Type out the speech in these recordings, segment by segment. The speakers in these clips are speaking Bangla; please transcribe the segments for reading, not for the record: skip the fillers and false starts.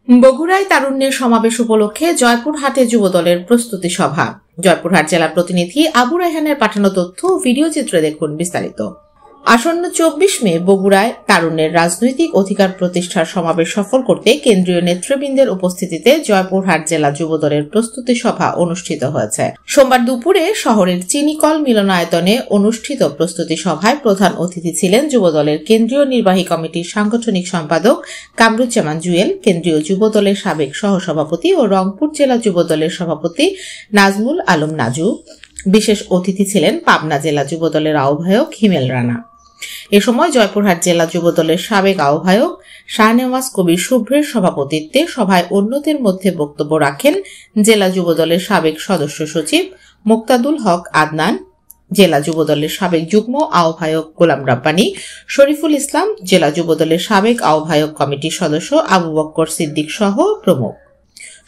বগুড়ায় তারুণ্যের সমাবেশ উপলক্ষে জয়পুরহাটে যুবদলের প্রস্তুতি সভা। জয়পুরহাট জেলা প্রতিনিধি আবু রায়হানের পাঠানো তথ্য ও ভিডিও চিত্রে দেখুন বিস্তারিত। আসন্ন 24 মে বগুড়ায় তারুণ্যের রাজনৈতিক অধিকার প্রতিষ্ঠার সমাবেশ সফল করতে কেন্দ্রীয় নেতৃবৃন্দের উপস্থিতিতে জয়পুরহাট জেলা যুবদলের প্রস্তুতি সভা অনুষ্ঠিত হয়েছে। সোমবার দুপুরে শহরের চিনিকল মিলনায়তনে অনুষ্ঠিত প্রস্তুতি সভায় প্রধান অতিথি ছিলেন যুবদলের কেন্দ্রীয় নির্বাহী কমিটির সাংগঠনিক সম্পাদক কামরুজ্জামান জুয়েল, কেন্দ্রীয় যুবদলের সাবেক সহসভাপতি ও রংপুর জেলা যুবদলের সভাপতি নাজমুল আলম নাজু। বিশেষ অতিথি ছিলেন পাবনা জেলা যুবদলের আহ্বায়ক হিমেল রানা। এ সময় জয়পুরহাট জেলা যুবদলের সাবেক আহ্বায়ক শাহনেওয়াজ কবির শুভ্রের সভাপতিত্বে সভায় অন্যদের মধ্যে বক্তব্য রাখেন জেলা যুবদলের সাবেক সদস্য সচিব মুক্তাদুল হক আদনান, জেলা যুবদলের সাবেক যুগ্ম আহ্বায়ক গোলাম রাব্বানী, শরীফুল ইসলাম, জেলা যুবদলের সাবেক আহ্বায়ক কমিটির সদস্য আবু বক্কর সিদ্দিক সহ প্রমুখ।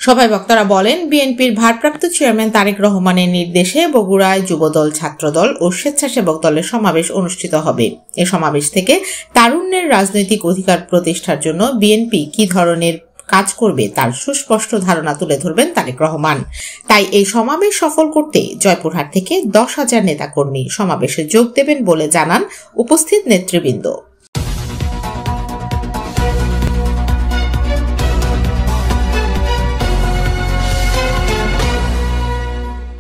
সভায় বক্তারা বলেন, বিএনপির ভারপ্রাপ্ত চেয়ারম্যান তারেক রহমানের নির্দেশে বগুড়ায় যুবদল, ছাত্রদল ও স্বেচ্ছাসেবক দলের সমাবেশ অনুষ্ঠিত হবে। এ সমাবেশ থেকে তারুণ্যের রাজনৈতিক অধিকার প্রতিষ্ঠার জন্য বিএনপি কি ধরনের কাজ করবে তার সুস্পষ্ট ধারণা তুলে ধরবেন তারেক রহমান। তাই এই সমাবেশ সফল করতে জয়পুরহাট থেকে 10,000 নেতাকর্মী সমাবেশে যোগ দেবেন বলে জানান উপস্থিত নেতৃবৃন্দ।